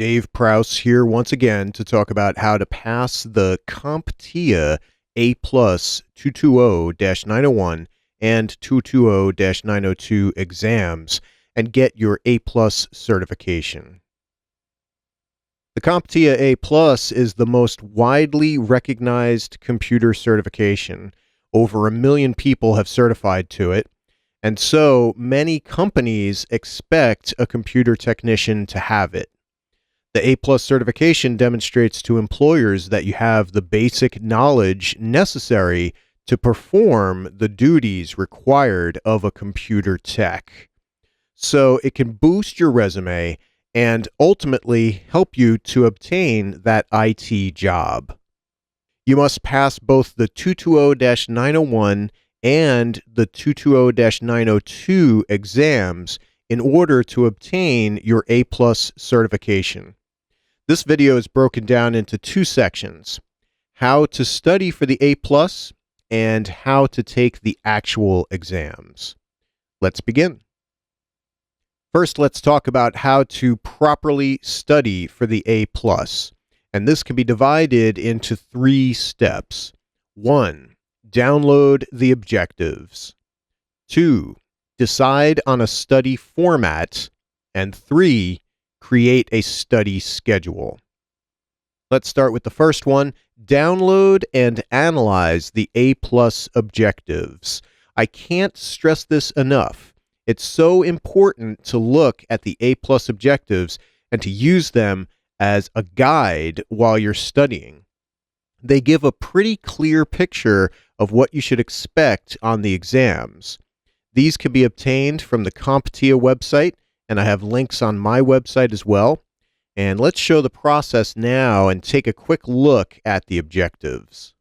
Dave Prowse here once again to talk about how to pass the CompTIA A+ 220-901 and 220-902 exams and get your A+ certification. The CompTIA A+ is the most widely recognized computer certification. Over 1 million people have certified to it, and so many companies expect a computer technician to have it. The A+ certification demonstrates to employers that you have the basic knowledge necessary to perform the duties required of a computer tech. So it can boost your resume and ultimately help you to obtain that IT job. You must pass both the 220-901 and the 220-902 exams in order to obtain your A+ certification. This video is broken down into 2 sections: how to study for the A+ and how to take the actual exams. Let's begin. First, let's talk about how to properly study for the A+. And this can be divided into 3 steps. 1. Download the objectives. 2. Decide on a study format. And 3. Create a study schedule. Let's start with the first one. Download and analyze the A+ objectives. I can't stress this enough. It's so important to look at the A+ objectives and to use them as a guide while you're studying. They give a pretty clear picture of what you should expect on the exams. These can be obtained from the CompTIA website, and I have links on my website as well. And let's show the process now and take a quick look at the objectives.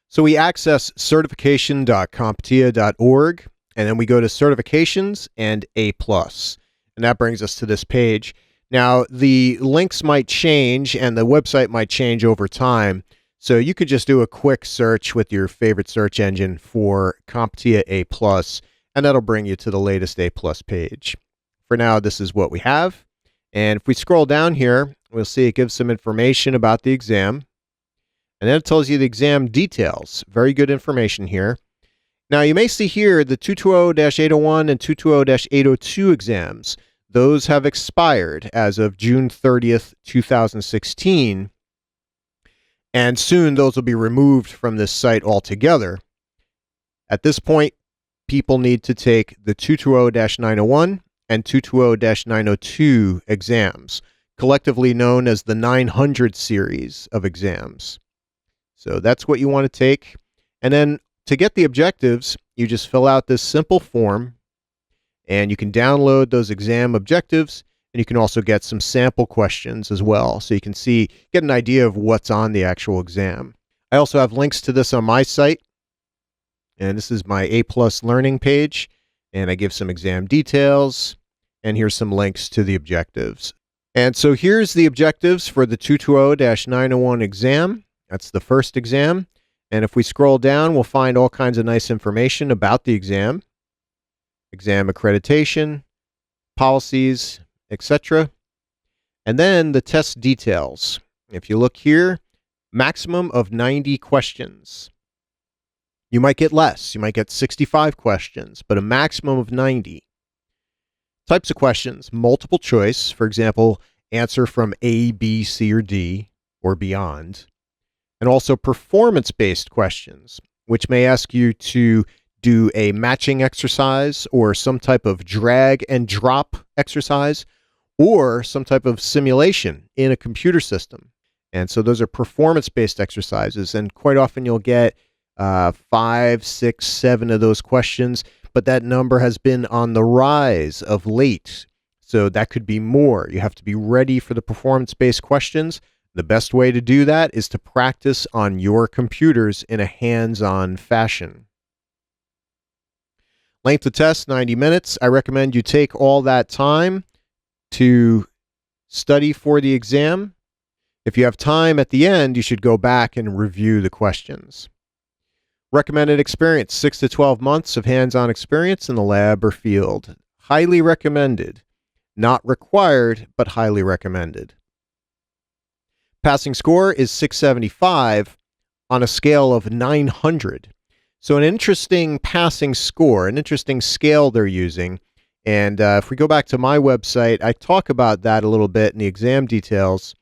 So we access certification.comptia.org, and then we go to certifications and A+. And that brings us to this page. Now, the links might change and the website might change over time. So you could just do a quick search with your favorite search engine for CompTIA A+, and that'll bring you to the latest A+ page. For now, this is what we have. And if we scroll down here, we'll see it gives some information about the exam. And then it tells you the exam details. Very good information here. Now, you may see here the 220-801 and 220-802 exams. Those have expired as of June 30th, 2016. And soon those will be removed from this site altogether. At this point, people need to take the 220-901 and 220-902 exams, collectively known as the 900 series of exams. So that's what you want to take. And then to get the objectives, you just fill out this simple form, and you can download those exam objectives, and you can also get some sample questions as well, so you can get an idea of what's on the actual exam. I also have links to this on my site, and this is my A+ learning page, and I give some exam details, and here's some links to the objectives. And so here's the objectives for the 220-901 exam. That's the first exam. And if we scroll down, we'll find all kinds of nice information about the exam, exam accreditation, policies, etc. And then the test details. If you look here, maximum of 90 questions. You might get less. You might get 65 questions, but a maximum of 90. Types of questions: multiple choice, for example, answer from A, B, C, or D, or beyond. And also performance-based questions, which may ask you to do a matching exercise or some type of drag and drop exercise or some type of simulation in a computer system. And so those are performance-based exercises, and quite often you'll get 5, 6, 7 of those questions, but that number has been on the rise of late. So that could be more. You have to be ready for the performance-based questions. The best way to do that is to practice on your computers in a hands-on fashion. Length of test, 90 minutes. I recommend you take all that time to study for the exam. If you have time at the end, you should go back and review the questions. Recommended experience, 6 to 12 months of hands-on experience in the lab or field. Highly recommended. Not required, but highly recommended. Passing score is 675 on a scale of 900. So an interesting passing score, an interesting scale they're using. And if we go back to my website, I talk about that a little bit in the exam details.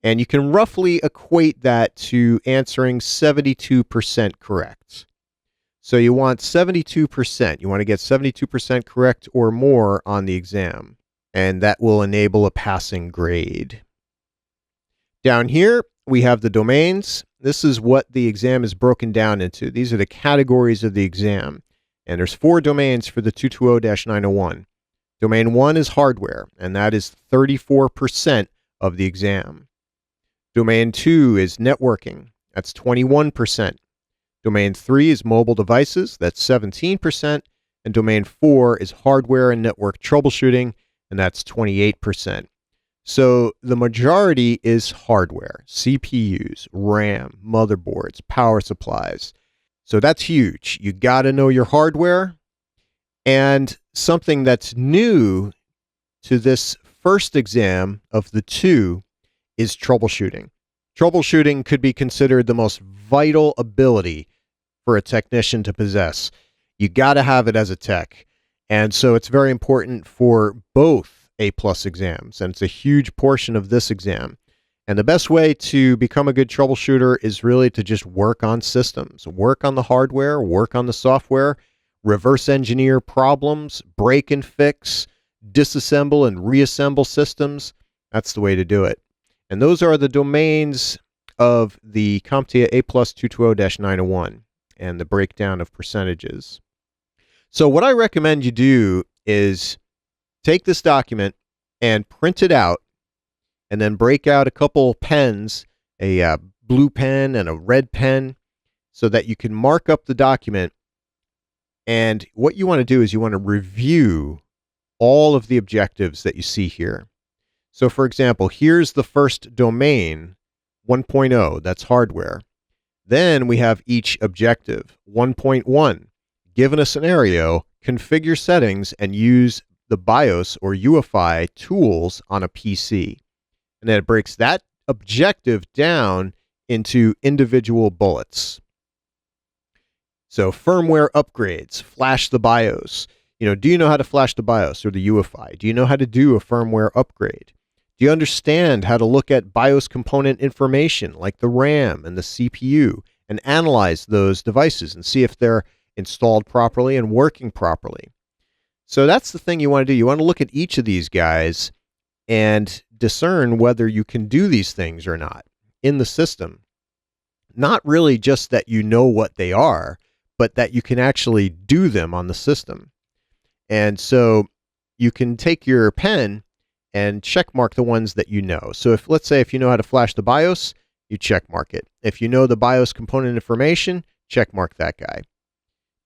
And you can roughly equate that to answering 72% correct. So you want 72%. You want to get 72% correct or more on the exam. And that will enable a passing grade. Down here, we have the domains. This is what the exam is broken down into. These are the categories of the exam. And there's 4 domains for the 220-901. Domain 1 is hardware, and that is 34% of the exam. Domain 2 is networking. That's 21%. Domain 3 is mobile devices. That's 17%. And domain 4 is hardware and network troubleshooting, and that's 28%. So the majority is hardware, CPUs, RAM, motherboards, power supplies. So that's huge. You got to know your hardware. And something that's new to this first exam of the 2 is troubleshooting. Troubleshooting could be considered the most vital ability for a technician to possess. You got to have it as a tech. And so it's very important for both A+ exams, and it's a huge portion of this exam. And the best way to become a good troubleshooter is really to just work on systems, work on the hardware, work on the software, reverse engineer problems, break and fix, disassemble and reassemble systems. That's the way to do it. And those are the domains of the CompTIA A+ 220-901 and the breakdown of percentages. So what I recommend you do is take this document and print it out, and then break out a couple pens, a blue pen and a red pen, so that you can mark up the document. And what you want to do is you want to review all of the objectives that you see here. So for example, here's the first domain, 1.0, that's hardware. Then we have each objective. 1.1, given a scenario, configure settings and use the BIOS or UEFI tools on a PC. And then it breaks that objective down into individual bullets. So firmware upgrades, flash the BIOS. Do you know how to flash the BIOS or the UEFI? Do you know how to do a firmware upgrade? Do you understand how to look at BIOS component information like the RAM and the CPU and analyze those devices and see if they're installed properly and working properly? So that's the thing you want to do. You want to look at each of these guys and discern whether you can do these things or not in the system. Not really just that you know what they are, but that you can actually do them on the system. And so you can take your pen and check mark the ones that you know. So let's say if you know how to flash the BIOS, you check mark it. If you know the BIOS component information, check mark that guy.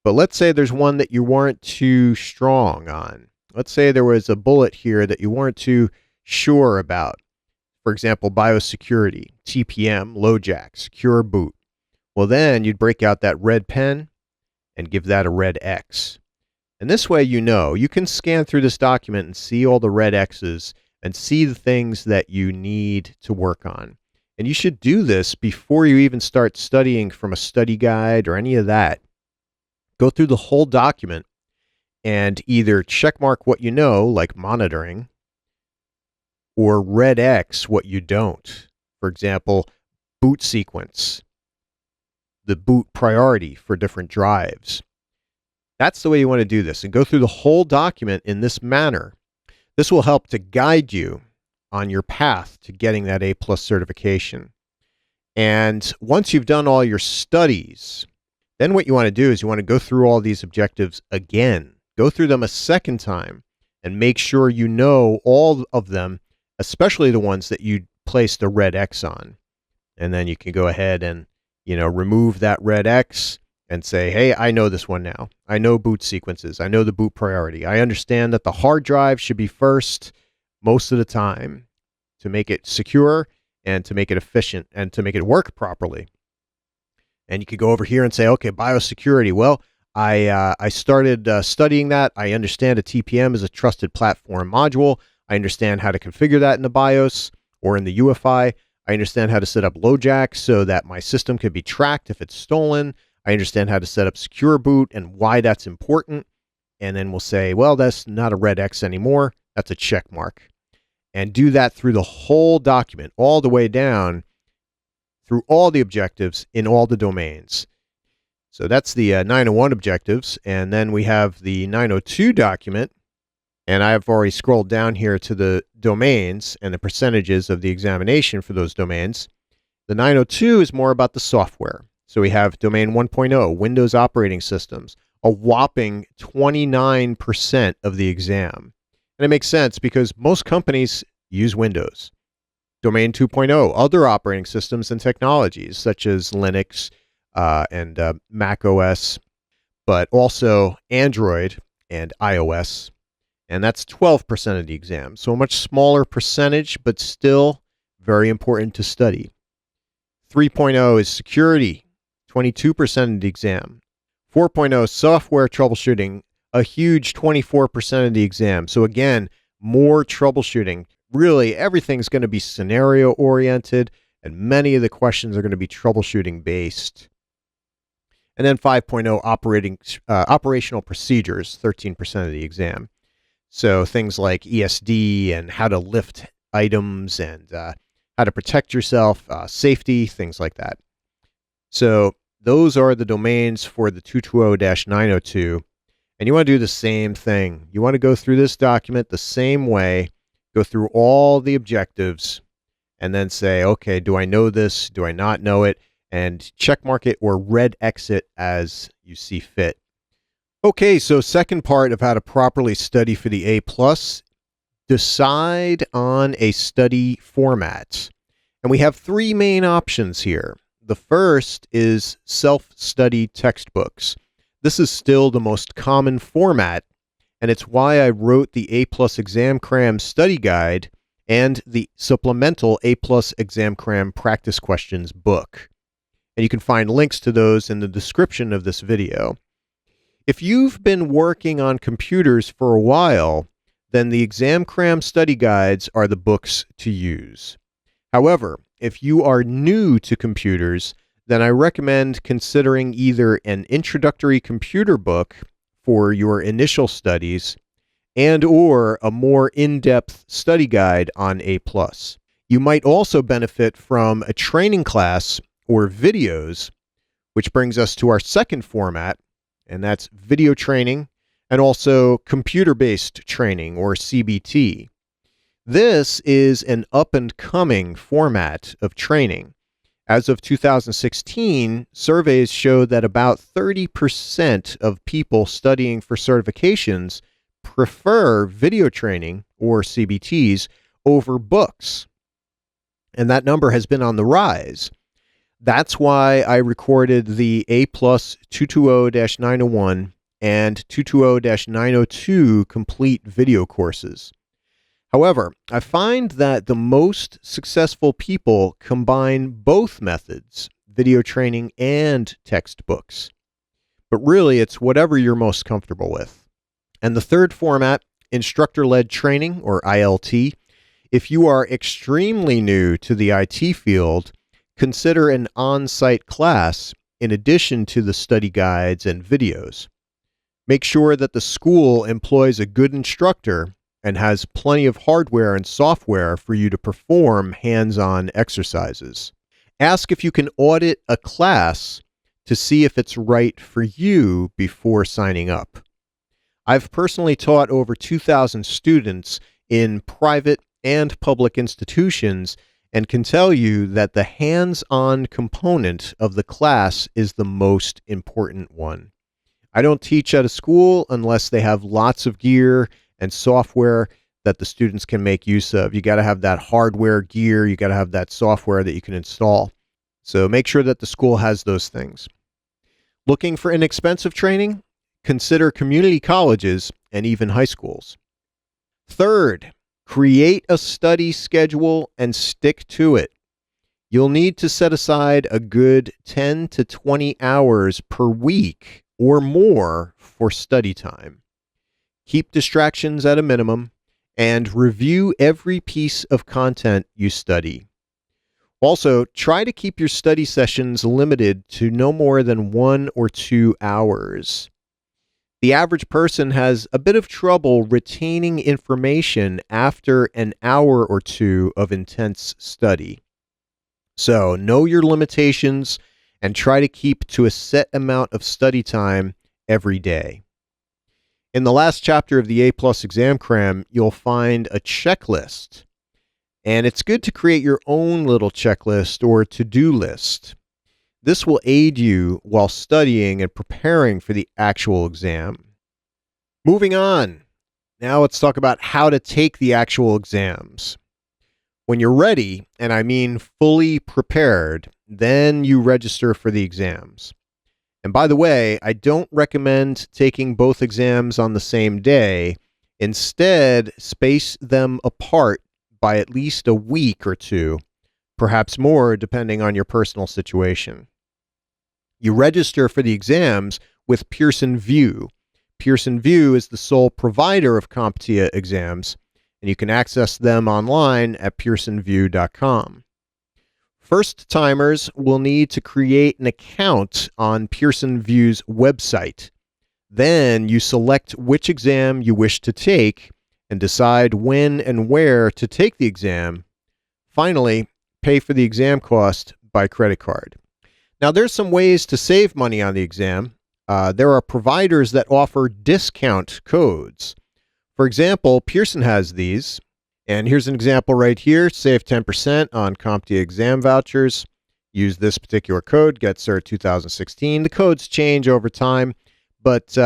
But let's say there's one that you weren't too strong on. Let's say there was a bullet here that you weren't too sure about. For example, BIOS security, TPM, LoJack, secure boot. Well, then you'd break out that red pen and give that a red X. And this way, you can scan through this document and see all the red X's and see the things that you need to work on. And you should do this before you even start studying from a study guide or any of that. Go through the whole document and either check mark what you know, like monitoring, or red X what you don't. For example, boot sequence, the boot priority for different drives. That's the way you want to do this, and go through the whole document in this manner. This will help to guide you on your path to getting that A+ certification. And once you've done all your studies, then what you want to do is you want to go through all these objectives again. Go through them a second time and make sure you know all of them, especially the ones that you placed a red X on. And then you can go ahead and, remove that red X and say, hey, I know this one now. I know boot sequences. I know the boot priority. I understand that the hard drive should be first most of the time to make it secure and to make it efficient and to make it work properly. And you could go over here and say, okay, BIOS security. Well, I started studying that. I understand a TPM is a trusted platform module. I understand how to configure that in the BIOS or in the UEFI. I understand how to set up LoJack so that my system can be tracked if it's stolen. I understand how to set up secure boot and why that's important. And then we'll say, well, that's not a red X anymore. That's a check mark. And do that through the whole document, all the way down through all the objectives in all the domains. So that's the 901 objectives. And then we have the 902 document. And I've already scrolled down here to the domains and the percentages of the examination for those domains. The 902 is more about the software. So we have domain 1.0, Windows operating systems, a whopping 29% of the exam. And it makes sense because most companies use Windows. Domain 2.0, other operating systems and technologies such as Linux and Mac OS, but also Android and iOS. And that's 12% of the exam. So a much smaller percentage, but still very important to study. 3.0 is security, 22% of the exam. 4.0, software troubleshooting, a huge 24% of the exam. So again, more troubleshooting. Really, everything's going to be scenario oriented, and many of the questions are going to be troubleshooting based. And then 5.0, operational procedures, 13% of the exam. So things like ESD and how to lift items and how to protect yourself, safety, things like that. So those are the domains for the 220-902. And you want to do the same thing. You want to go through this document the same way, go through all the objectives, and then say, okay, do I know this? Do I not know it? And check mark it or red X it as you see fit. Okay, so second part of how to properly study for the A+, decide on a study format. And we have three main options here. The first is self-study textbooks. This is still the most common format, and it's why I wrote the A+ Exam Cram Study Guide and the supplemental A+ Exam Cram Practice Questions book. And you can find links to those in the description of this video. If you've been working on computers for a while, then the Exam Cram Study Guides are the books to use. However, if you are new to computers, then I recommend considering either an introductory computer book for your initial studies and or a more in-depth study guide on A+. You might also benefit from a training class or videos, which brings us to our second format, and that's video training and also computer-based training or CBT. This is an up-and-coming format of training. As of 2016, surveys showed that about 30% of people studying for certifications prefer video training or CBTs over books. And that number has been on the rise. That's why I recorded the A+ 220-901 and 220-902 complete video courses. However, I find that the most successful people combine both methods, video training and textbooks. But really, it's whatever you're most comfortable with. And the third format, instructor-led training, or ILT. If you are extremely new to the IT field, consider an on-site class in addition to the study guides and videos. Make sure that the school employs a good instructor and has plenty of hardware and software for you to perform hands-on exercises. Ask if you can audit a class to see if it's right for you before signing up. I've personally taught over 2,000 students in private and public institutions and can tell you that the hands-on component of the class is the most important one. I don't teach at a school unless they have lots of gear and software that the students can make use of. You got to have that hardware gear. You got to have that software that you can install. So make sure that the school has those things. Looking for inexpensive training? Consider community colleges and even high schools. Third, create a study schedule and stick to it. You'll need to set aside a good 10 to 20 hours per week or more for study time. Keep distractions at a minimum and review every piece of content you study. Also, try to keep your study sessions limited to no more than 1 or 2 hours. The average person has a bit of trouble retaining information after an hour or two of intense study. So, know your limitations and try to keep to a set amount of study time every day. In the last chapter of the A+ exam cram, you'll find a checklist. And it's good to create your own little checklist or to-do list. This will aid you while studying and preparing for the actual exam. Moving on. Now let's talk about how to take the actual exams. When you're ready, and I mean fully prepared, then you register for the exams. And by the way, I don't recommend taking both exams on the same day. Instead, space them apart by at least a week or two, perhaps more depending on your personal situation. You register for the exams with Pearson VUE. Pearson VUE is the sole provider of CompTIA exams, and you can access them online at pearsonvue.com. First timers will need to create an account on Pearson VUE's website. Then you select which exam you wish to take and decide when and where to take the exam. Finally, pay for the exam cost by credit card. Now, there's some ways to save money on the exam. There are providers that offer discount codes. For example, Pearson has these. And here's an example right here. Save 10% on CompTIA exam vouchers. Use this particular code, GetCert 2016. The codes change over time, but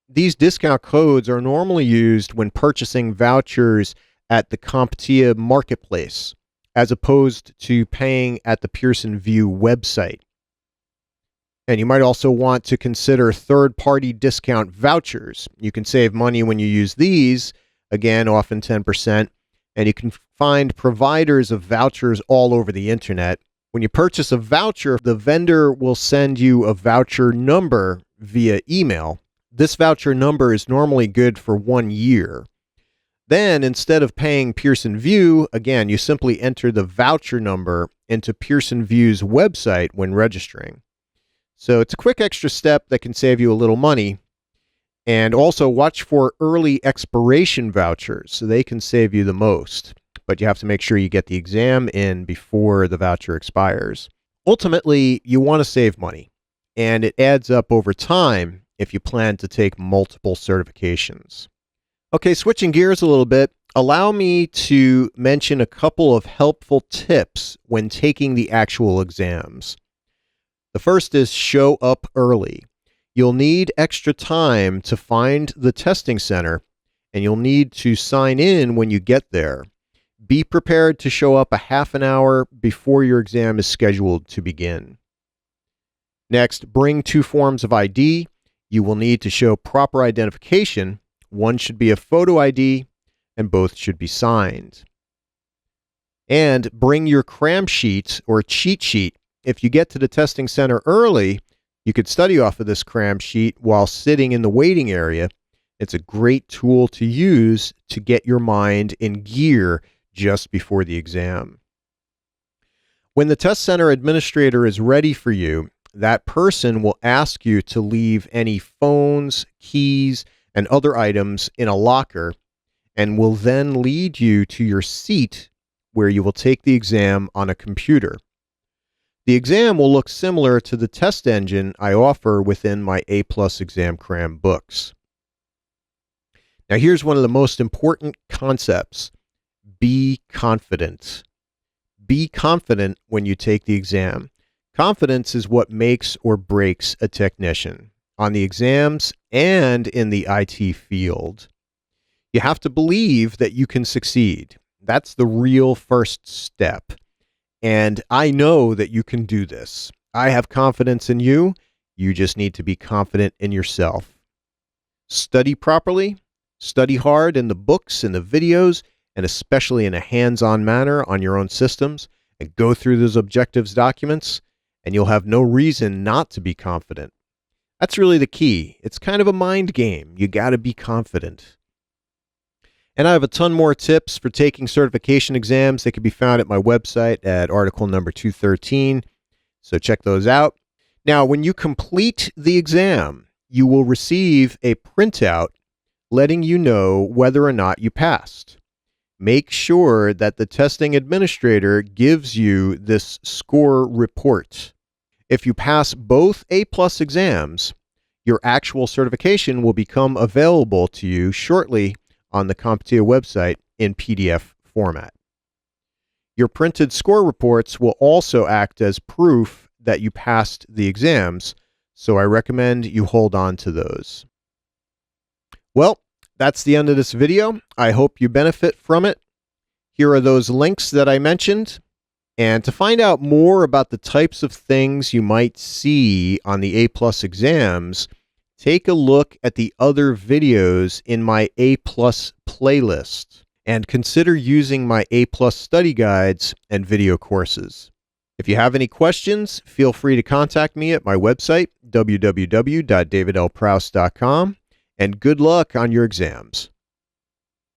these discount codes are normally used when purchasing vouchers at the CompTIA marketplace, as opposed to paying at the Pearson VUE website. And you might also want to consider third-party discount vouchers. You can save money when you use these, again, often 10%, and you can find providers of vouchers all over the internet. When you purchase a voucher, the vendor will send you a voucher number via email. This voucher number is normally good for 1 year. Then, instead of paying Pearson VUE, again, you simply enter the voucher number into Pearson VUE's website when registering. So it's a quick extra step that can save you a little money. And also watch for early expiration vouchers, so they can save you the most. But you have to make sure you get the exam in before the voucher expires. Ultimately, you want to save money, and it adds up over time if you plan to take multiple certifications. Okay, switching gears a little bit, allow me to mention a couple of helpful tips when taking the actual exams. The first is show up early. You'll need extra time to find the testing center, and you'll need to sign in when you get there. Be prepared to show up a half an hour before your exam is scheduled to begin. Next, bring 2 forms of ID. You will need to show proper identification. One should be a photo ID, and both should be signed. And bring your cram sheet or cheat sheet. If you get to the testing center early, you could study off of this cram sheet while sitting in the waiting area. It's a great tool to use to get your mind in gear just before the exam. When the test center administrator is ready for you, that person will ask you to leave any phones, keys, and other items in a locker, and will then lead you to your seat where you will take the exam on a computer. The exam will look similar to the test engine I offer within my A+ exam cram books. Now here's one of the most important concepts. Be confident. Be confident when you take the exam. Confidence is what makes or breaks a technician on the exams and in the IT field. You have to believe that you can succeed. That's the real first step. And I know that you can do this. I have confidence in you. You just need to be confident in yourself. Study properly. Study hard in the books and the videos, and especially in a hands-on manner on your own systems, and go through those objectives documents, and you'll have no reason not to be confident. That's really the key. It's kind of a mind game. You got to be confident. And I have a ton more tips for taking certification exams. They can be found at my website at article number 213. So check those out. Now, when you complete the exam, you will receive a printout letting you know whether or not you passed. Make sure that the testing administrator gives you this score report. If you pass both A+ exams, your actual certification will become available to you shortly on the CompTIA website in PDF format. Your printed score reports will also act as proof that you passed the exams, so I recommend you hold on to those. Well, that's the end of this video. I hope you benefit from it. Here are those links that I mentioned. And to find out more about the types of things you might see on the A+ exams, take a look at the other videos in my A+ playlist and consider using my A+ study guides and video courses. If you have any questions, feel free to contact me at my website, www.davidlprowse.com, and good luck on your exams.